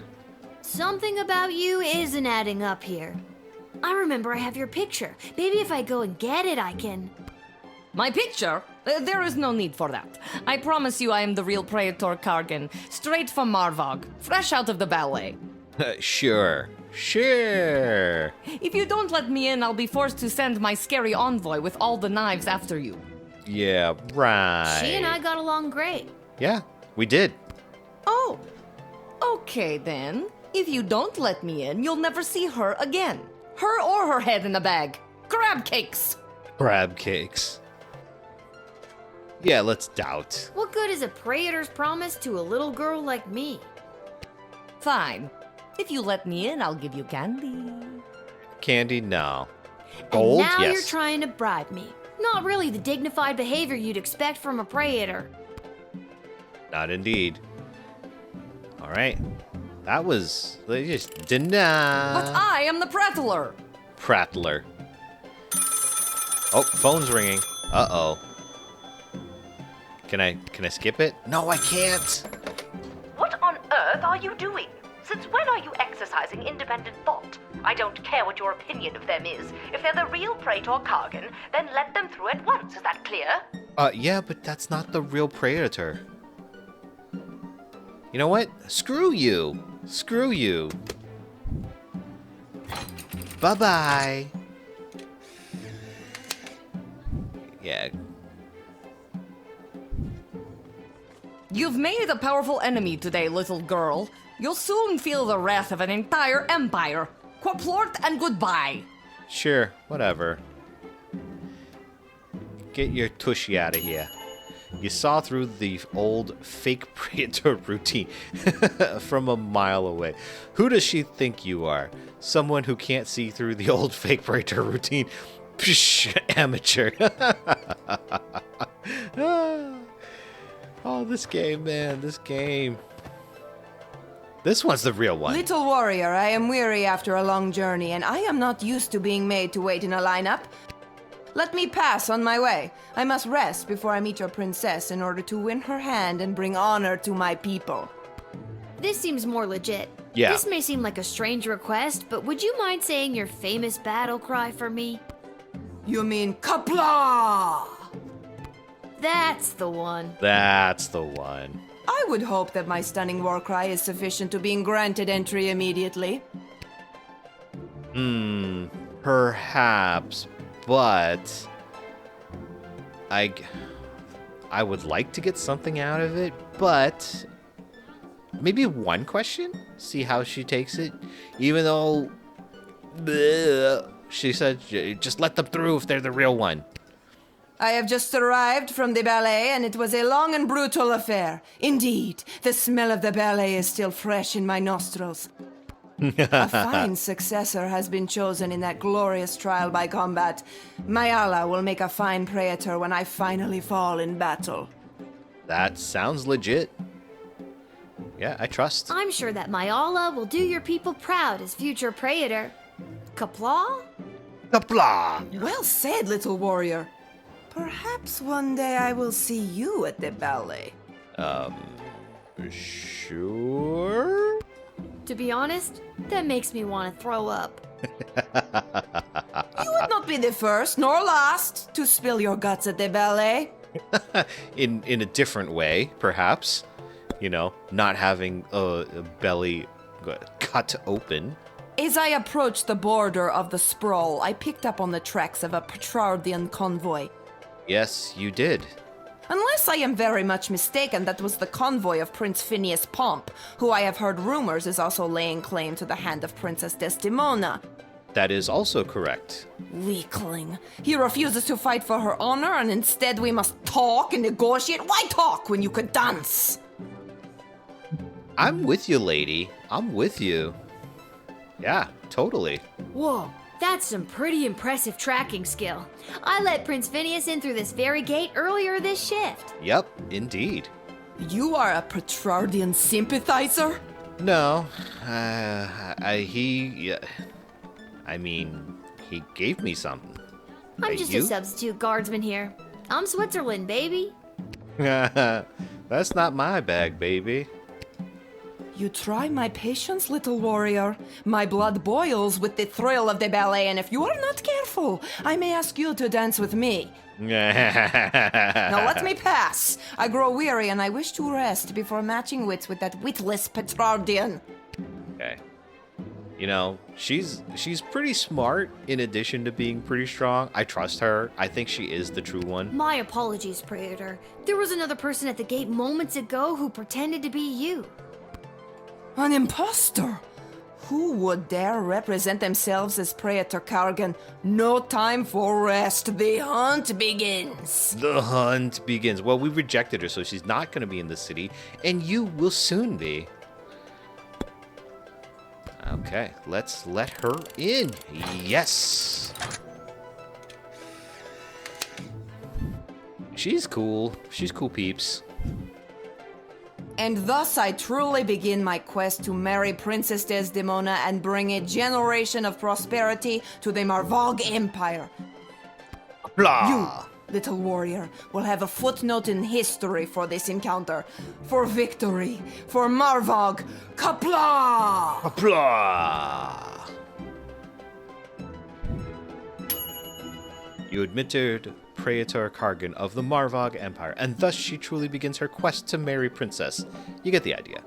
C: Something about you isn't adding up here. I remember I have your picture. Maybe if I go and get it, I can...
J: My picture? There is no need for that. I promise you I am the real Praetor Kargan, straight from Marvog, fresh out of the ballet.
A: Sure.
J: If you don't let me in, I'll be forced to send my scary envoy with all the knives after you.
A: Yeah, right.
C: She and I got along great.
A: Yeah, we did.
J: Oh, okay then. If you don't let me in, you'll never see her again. Her or her head in a bag. Crab cakes.
A: Crab cakes. Yeah, let's doubt.
C: What good is a praetor's promise to a little girl like me?
J: Fine. If you let me in, I'll give you candy.
A: Candy, no. Gold,
C: and now
A: yes.
C: you're trying to bribe me. Not really the dignified behavior you'd expect from a praetor.
A: Not indeed. All right. That was just deny.
J: But I am the prattler.
A: Prattler. Oh, phone's ringing. Uh-oh. Can I skip it? No, I can't.
K: What on earth are you doing? Since when are you exercising independent thought? I don't care what your opinion of them is. If they're the real Praetor Kargan, then let them through at once. Is that clear?
A: Yeah, but that's not the real Praetor. You know what? Screw you. Screw you. Bye-bye. Yeah.
J: You've made a powerful enemy today, little girl. You'll soon feel the wrath of an entire empire. Quaplort and goodbye.
A: Sure, whatever. Get your tushy out of here. You saw through the old fake Praetor routine from a mile away. Who does she think you are? Someone who can't see through the old fake Praetor routine? Psh, amateur. Oh, this game, man, this game. This one's the real one.
L: Little warrior, I am weary after a long journey, and I am not used to being made to wait in a lineup. Let me pass on my way. I must rest before I meet your princess in order to win her hand and bring honor to my people.
C: This seems more legit.
A: Yeah.
C: This may seem like a strange request, but would you mind saying your famous battle cry for me?
L: You mean Qapla!
C: That's the one.
A: That's the one.
L: I would hope that my stunning war cry is sufficient to being granted entry immediately.
A: Perhaps, but I would like to get something out of it, but maybe one question? See how she takes it? Even though she said just let them through if they're the real one.
L: I have just arrived from the ballet, and it was a long and brutal affair. Indeed, the smell of the ballet is still fresh in my nostrils. A fine successor has been chosen in that glorious trial by combat. My Allah will make a fine praetor when I finally fall in battle.
A: That sounds legit. Yeah, I trust.
C: I'm sure that my Allah will do your people proud as future praetor. Qapla?
A: Qapla!
L: Well said, little warrior. Perhaps one day I will see you at the ballet.
A: Sure?
C: To be honest, that makes me want to throw up.
L: You would not be the first nor last to spill your guts at the ballet.
A: in a different way, perhaps. You know, not having a belly cut open.
L: As I approached the border of the sprawl, I picked up on the tracks of a Petrardian convoy.
A: Yes, you did.
L: Unless I am very much mistaken, that was the convoy of Prince Phineas Pomp, who I have heard rumors is also laying claim to the hand of Princess Desdemona.
A: That is also correct.
L: Weakling. He refuses to fight for her honor, and instead we must talk and negotiate. Why talk when you could dance?
A: I'm with you, lady. I'm with you. Yeah, totally.
C: Whoa, that's some pretty impressive tracking skill. I let Prince Phineas in through this very gate earlier this shift.
A: Yep, indeed.
L: You are a Petrardian sympathizer?
A: No, he gave me something.
C: I'm just a substitute guardsman here. I'm Switzerland, baby.
A: That's not my bag, baby.
L: You try my patience, little warrior. My blood boils with the thrill of the ballet, and if you are not careful, I may ask you to dance with me. Now let me pass. I grow weary, and I wish to rest before matching wits with that witless Petrardian.
A: Okay. You know, she's pretty smart in addition to being pretty strong. I trust her. I think she is the true one.
C: My apologies, Praetor. There was another person at the gate moments ago who pretended to be you.
L: An impostor? Who would dare represent themselves as Praetor Kargan? No time for rest. The hunt begins.
A: The hunt begins. Well, we rejected her, so she's not going to be in the city, and you will soon be. Okay, let's let her in. Yes. She's cool. She's cool peeps.
L: And thus I truly begin my quest to marry Princess Desdemona and bring a generation of prosperity to the Marvog Empire.
A: Blah.
L: You, little warrior, will have a footnote in history for this encounter. For victory. For Marvog. Qapla!
A: Qapla! You admitted Praetor Kargan of the Marvog Empire, and thus she truly begins her quest to marry Princess. You get the idea.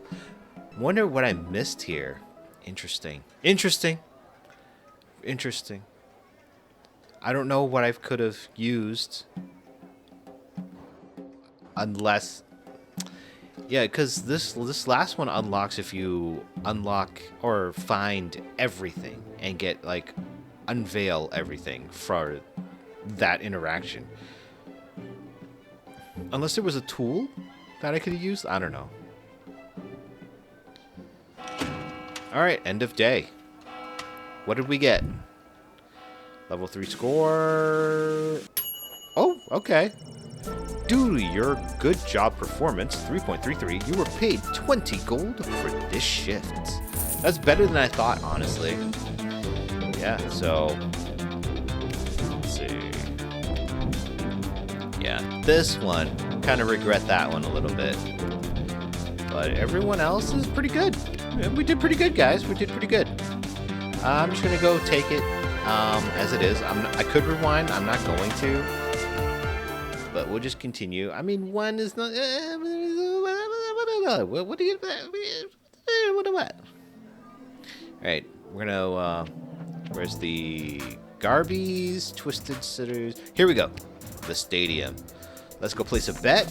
A: Wonder what I missed here. Interesting. Interesting. Interesting. I don't know what I could have used. Unless... Yeah, because this last one unlocks if you unlock or find everything and get, like, unveil everything for that interaction. Unless there was a tool that I could have used. I don't know. Alright, end of day. What did we get? Level 3 score. Oh, okay. Due to your good job performance, 3.33, you were paid 20 gold for this shift. That's better than I thought, honestly. Yeah, so... let's see. Yeah, this one, kind of regret that one a little bit. But everyone else is pretty good. We did pretty good, guys. We did pretty good. I'm just going to go take it as it is. I could rewind. I'm not going to. But we'll just continue. I mean, one is not... what do you... What? Alright, we're going to... where's the... Garbies, Twisted Sitters... Here we go. The stadium. Let's go place a bet.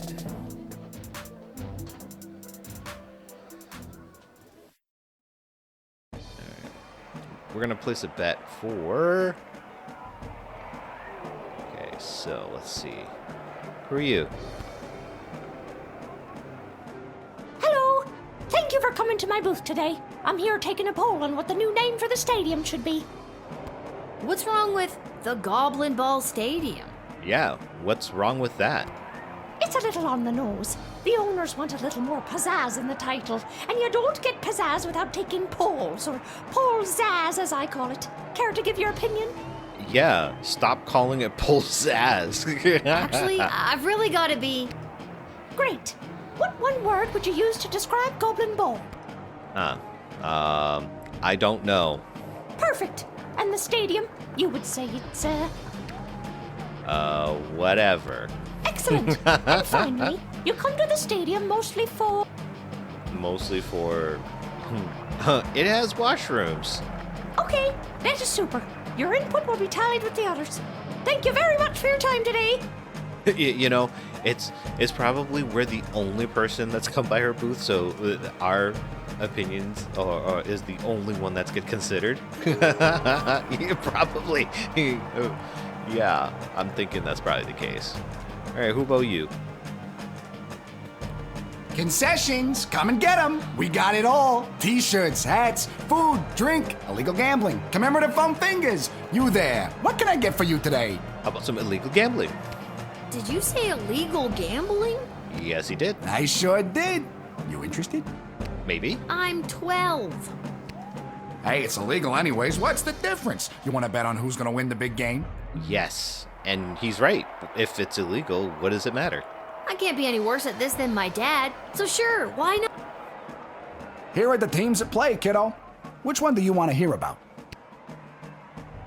A: Alright. We're going to place a bet for... Okay, so let's see. Who are you?
M: Hello! Thank you for coming to my booth today. I'm here taking a poll on what the new name for the stadium should be.
C: What's wrong with the Goblin Ball Stadium?
A: Yeah, what's wrong with that?
M: It's a little on the nose. The owners want a little more pizzazz in the title, and you don't get pizzazz without taking polls, or pole-zazz as I call it. Care to give your opinion?
A: Yeah, stop calling it pole-zazz.
C: Actually, I've really got to be...
M: Great. What one word would you use to describe Goblin Ball?
A: I don't know.
M: Perfect. And the stadium? You would say it's,
A: whatever.
M: Excellent. And finally, you come to the stadium mostly for...
A: Mostly for... it has washrooms.
M: Okay, that is super. Your input will be tallied with the others. Thank you very much for your time today.
A: You know, it's probably we're the only person that's come by her booth, so our opinions or is the only one that's get considered. Yeah, probably. Yeah, I'm thinking that's probably the case. All right, who about you?
E: Concessions, come and get them. We got it all. T-shirts, hats, food, drink, illegal gambling, commemorative foam fingers. You there. What can I get for you today?
A: How about some illegal gambling?
C: Did you say illegal gambling?
A: Yes, he did.
E: I sure did. You interested?
A: Maybe.
C: I'm 12.
E: Hey, it's illegal anyways. What's the difference? You want to bet on who's going to win the big game?
A: Yes, and he's right. If it's illegal, what does it matter?
C: I can't be any worse at this than my dad, so sure, why not?
E: Here are the teams at play, kiddo. Which one do you want to hear about?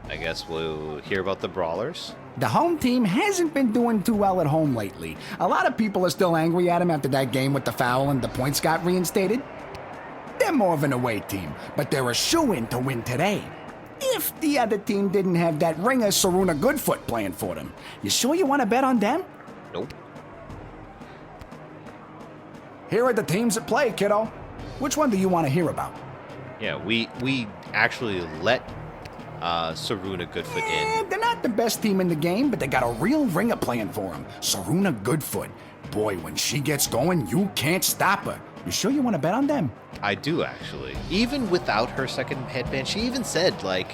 A: I guess we'll hear about the brawlers.
E: The home team hasn't been doing too well at home lately. A lot of people are still angry at him after that game with the foul and the points got reinstated. They're more of an away team, but they're a shoo-in to win today. If the other team didn't have that ringer Saruna Goodfoot playing for them. You sure you want to bet on them?
A: Nope.
E: Here are the teams at play, kiddo. Which one do you want to hear about?
A: Yeah, we actually let Saruna Goodfoot in.
E: They're not the best team in the game, but they got a real ringer playing for them. Saruna Goodfoot. Boy, when she gets going, you can't stop her. You sure you want to bet on them?
A: I do, actually. Even without her second headband, she even said, like,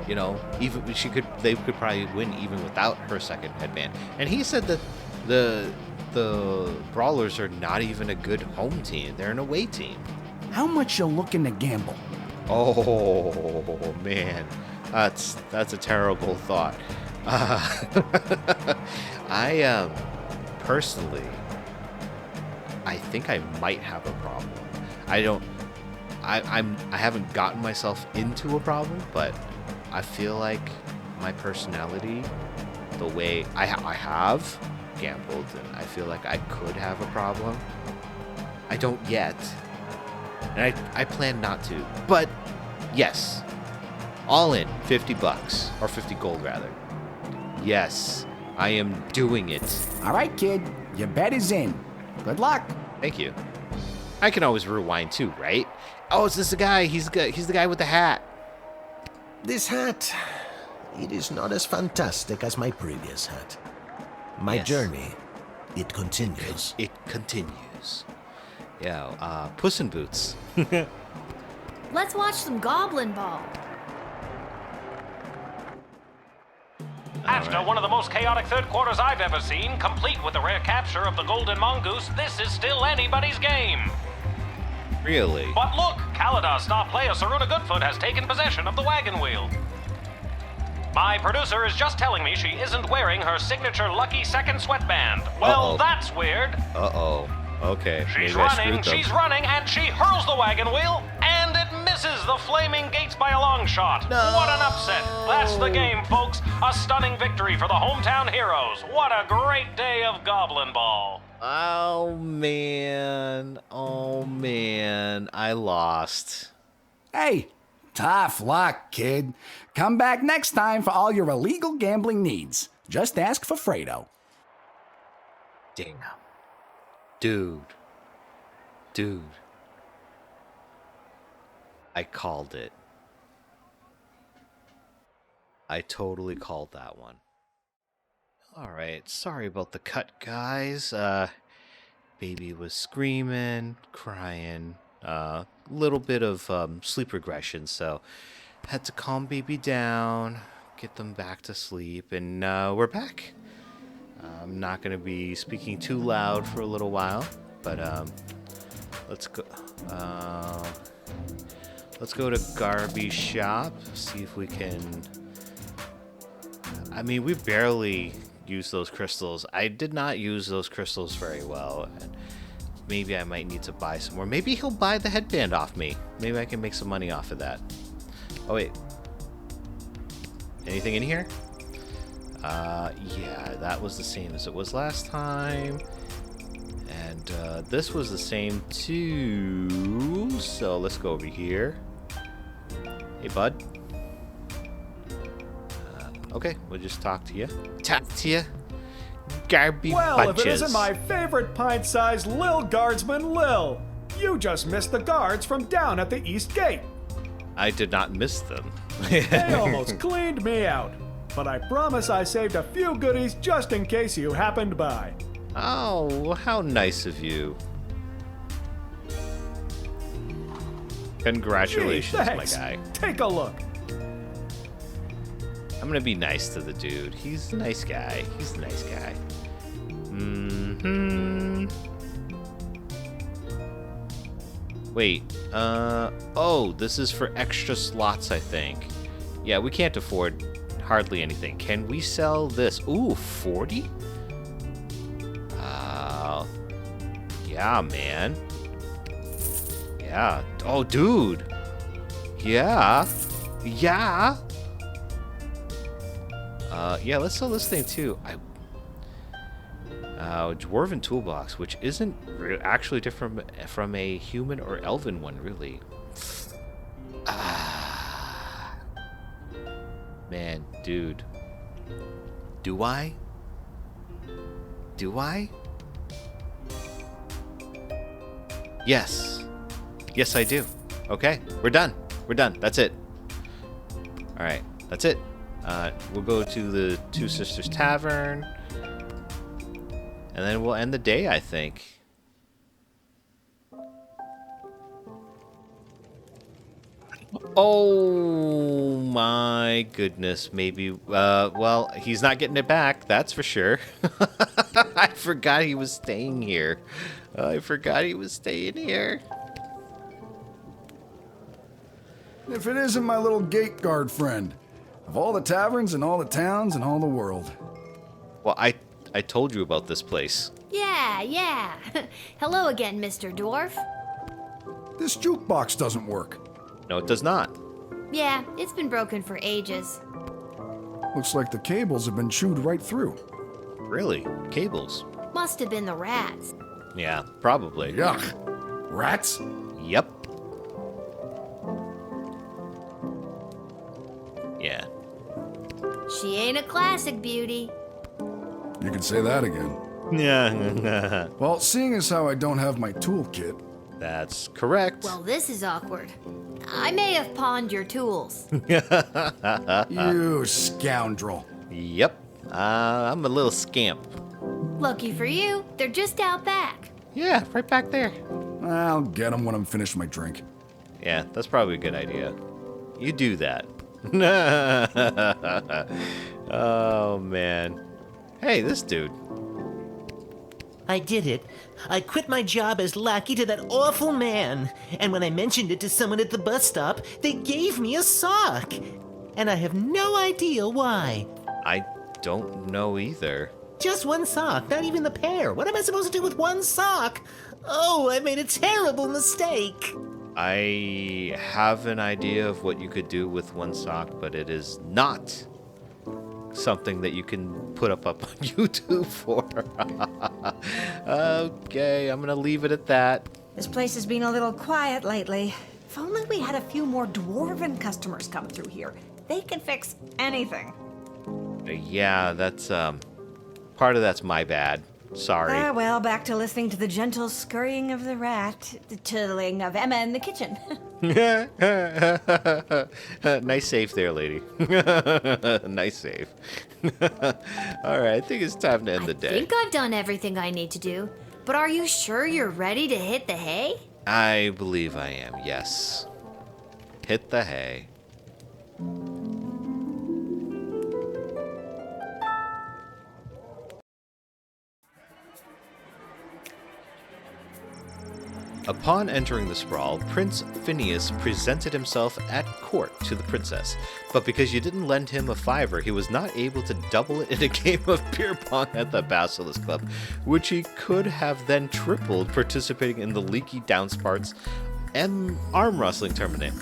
A: you know, even they could probably win even without her second headband. And he said that the Brawlers are not even a good home team. They're an away team.
E: How much you looking to gamble?
A: Oh, man. That's a terrible thought. I personally, I think I might have a problem. I haven't gotten myself into a problem, but I feel like my personality, the way I have gambled, and I feel like I could have a problem. I don't yet, and I plan not to. But yes, all in, $50 or 50 gold rather. Yes, I am doing it.
E: All right, kid, your bet is in. Good luck.
A: Thank you. I can always rewind too, right? Oh, is this the guy? He's the guy with the hat.
N: This hat, it is not as fantastic as my previous hat. My journey, it continues.
A: It continues. Yeah, Puss in Boots.
C: Let's watch some Goblin Ball.
B: After one of the most chaotic third quarters I've ever seen, complete with the rare capture of the Golden Mongoose, this is still anybody's game.
A: Really?
B: But look, Kaladar's star player Saruna Goodfoot has taken possession of the wagon wheel. My producer is just telling me she isn't wearing her signature lucky second sweatband. Well, that's weird.
A: Uh-oh. Okay.
B: She's running, and she hurls the wagon wheel, and it misses the flaming gates by a long shot. No. What an upset. That's the game, folks. A stunning victory for the hometown heroes. What a great day of Goblin Ball.
A: Oh, man. I lost.
E: Hey, tough luck, kid. Come back next time for all your illegal gambling needs. Just ask for Fredo.
A: Damn. Dude. I called it. I totally called that one. Alright, sorry about the cut, guys. Baby was screaming, crying, little bit of sleep regression, so had to calm baby down, get them back to sleep, and we're back. I'm not going to be speaking too loud for a little while, but let's go to Garby Shop, see if we can... I mean, we barely use those crystals. I did not use those crystals very well, and maybe I might need to buy some more. Maybe he'll buy the headband off me. Maybe I can make some money off of that. Oh, wait. Anything in here? Yeah, that was the same as it was last time. And this was the same too. So let's go over here. Hey, bud. Okay, we'll just talk to you. Talk to you. Garby
O: Well,
A: bunches.
O: if it isn't my favorite pint-sized Lil Guardsman Lil, you just missed the guards from down at the East Gate.
A: I did not miss them.
O: They almost cleaned me out, but I promise I saved a few goodies just in case you happened by.
A: Oh, how nice of you. Congratulations,
O: Gee,
A: my
O: thanks.
A: guy.
O: Take a look.
A: I'm gonna be nice to the dude. He's a nice guy. He's a nice guy. Wait, oh, this is for extra slots, I think. Yeah, we can't afford hardly anything. Can we sell this? Ooh, 40? Yeah, man. Yeah. Oh, dude. Yeah. Yeah. Yeah, let's sell this thing too. Dwarven toolbox, which isn't actually different from a human or elven one, really. Man, dude. Do I? Do I? Yes. Yes, I do. Okay, we're done. We're done. That's it. All right, that's it. We'll go to the Two Sisters Tavern, and then we'll end the day, I think. Oh my goodness, maybe, well, he's not getting it back, that's for sure. I forgot he was staying here. I forgot he was staying here.
E: If it isn't my little gate guard friend. Of all the taverns and all the towns and all the world.
A: Well, I told you about this place.
C: Yeah. Hello again, Mr. Dwarf.
E: This jukebox doesn't work.
A: No, it does not.
C: Yeah, it's been broken for ages.
E: Looks like the cables have been chewed right through.
A: Really? Cables?
C: Must have been the rats.
A: Yeah, probably.
E: Yuck. Rats?
A: Yep. Yeah.
C: She ain't a classic beauty.
E: You can say that again.
A: Yeah.
E: Well, seeing as how I don't have my toolkit.
A: That's correct.
C: Well, this is awkward. I may have pawned your tools.
E: You scoundrel.
A: Yep. I'm a little scamp.
C: Lucky for you, they're just out back.
A: Yeah, right back there.
E: I'll get them when I'm finished my drink.
A: Yeah, that's probably a good idea. You do that. Oh, man. Hey, this dude.
P: I did it. I quit my job as lackey to that awful man. And when I mentioned it to someone at the bus stop, they gave me a sock. And I have no idea why.
A: I don't know either.
P: Just one sock, not even the pair. What am I supposed to do with one sock? Oh, I made a terrible mistake.
A: I have an idea of what you could do with one sock, but it is not something that you can put up on YouTube for. Okay, I'm gonna leave it at that.
M: This place has been a little quiet lately. If only we had a few more dwarven customers come through here. They can fix anything.
A: Yeah, that's part of that's my bad. Sorry.
M: Well, back to listening to the gentle scurrying of the rat, the twiddling of Emma in the kitchen.
A: Nice save there, lady. Nice save. All right, I think it's time to end the day.
C: I think I've done everything I need to do, but are you sure you're ready to hit the hay?
A: I believe I am, yes. Hit the hay. Upon entering the sprawl, Prince Phineas presented himself at court to the princess, but because you didn't lend him a fiver, he was not able to double it in a game of beer pong at the Basilisk Club, which he could have then tripled participating in the Leaky Downsparts arm wrestling tournament.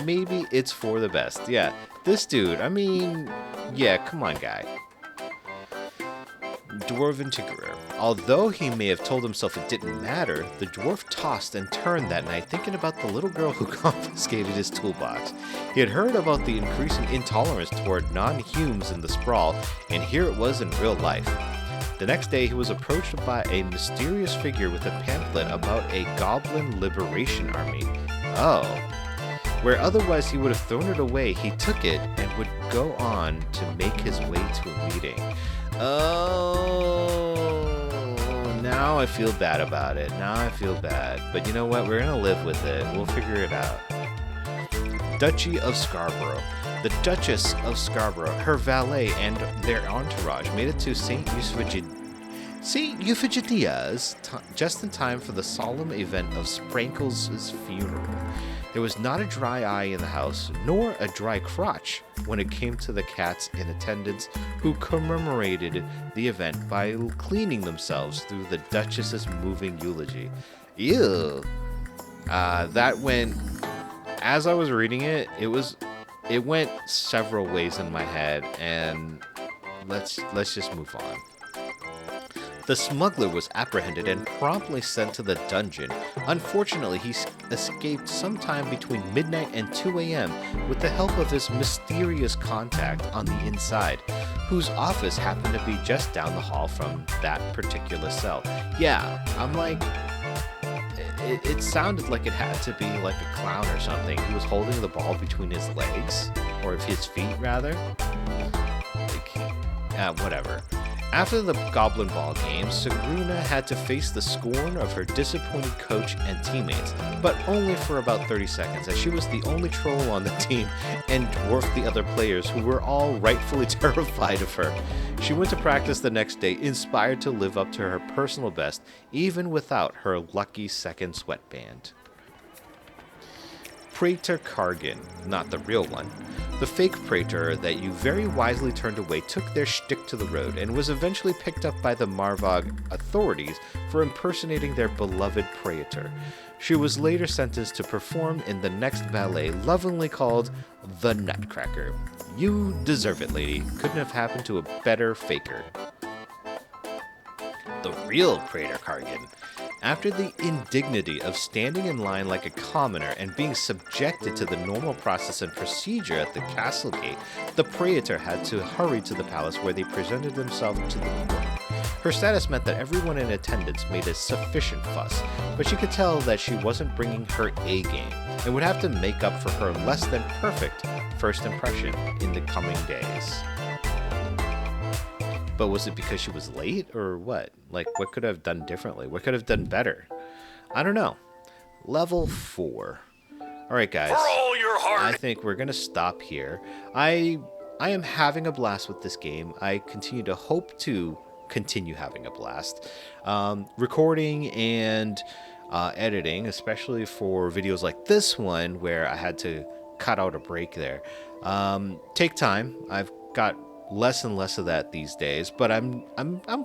A: Maybe it's for the best. Yeah, this dude, I mean, yeah, come on, guy. dwarven tinkerer. Although he may have told himself it didn't matter, the dwarf tossed and turned that night thinking about the little girl who confiscated his toolbox. He had heard about the increasing intolerance toward non-humes in the sprawl, and here it was in real life. The next day, he was approached by a mysterious figure with a pamphlet about a goblin liberation army. Oh. Where otherwise he would have thrown it away, he took it and would go on to make his way to a meeting. Oh, now I feel bad about it. Now I feel bad. But you know what? We're going to live with it. We'll figure it out. Duchy of Scarborough. The Duchess of Scarborough, her valet, and their entourage made it to St. Euphigenia's just in time for the solemn event of Sprankles' funeral. There was not a dry eye in the house, nor a dry crotch when it came to the cats in attendance, who commemorated the event by cleaning themselves through the Duchess's moving eulogy. Ew. That went... As I was reading it, it went several ways in my head, and let's just move on. The smuggler was apprehended and promptly sent to the dungeon. Unfortunately, he escaped sometime between midnight and 2 a.m. with the help of his mysterious contact on the inside, whose office happened to be just down the hall from that particular cell. Yeah, I'm like... It sounded like it had to be like a clown or something. He was holding the ball between his legs, or his feet rather. Whatever. After the Goblin Ball game, Sagruna had to face the scorn of her disappointed coach and teammates, but only for about 30 seconds, as she was the only troll on the team and dwarfed the other players, who were all rightfully terrified of her. She went to practice the next day, inspired to live up to her personal best, even without her lucky second sweatband. Praetor Kargan, not the real one. The fake praetor that you very wisely turned away took their shtick to the road and was eventually picked up by the Marvog authorities for impersonating their beloved praetor. She was later sentenced to perform in the next ballet, lovingly called The Nutcracker. You deserve it, lady. Couldn't have happened to a better faker. The real Praetor Kargan. After the indignity of standing in line like a commoner and being subjected to the normal process and procedure at the castle gate, the praetor had to hurry to the palace where they presented themselves to the court. Her status meant that everyone in attendance made a sufficient fuss, but she could tell that she wasn't bringing her A game and would have to make up for her less than perfect first impression in the coming days. But was it because she was late, or what? Like, what could I have done differently? What could I have done better? I don't know. Level 4. Alright, guys.
B: For all your heart!
A: I think we're going to stop here. I am having a blast with this game. I continue to hope to continue having a blast. Recording and editing, especially for videos like this one, where I had to cut out a break there. Take time. I've got less and less of that these days, but I'm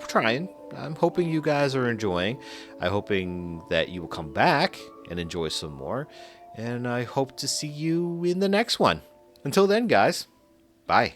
A: trying. I'm hoping you guys are enjoying. I'm hoping that you will come back and enjoy some more, and I hope to see you in the next one. Until then, guys, bye.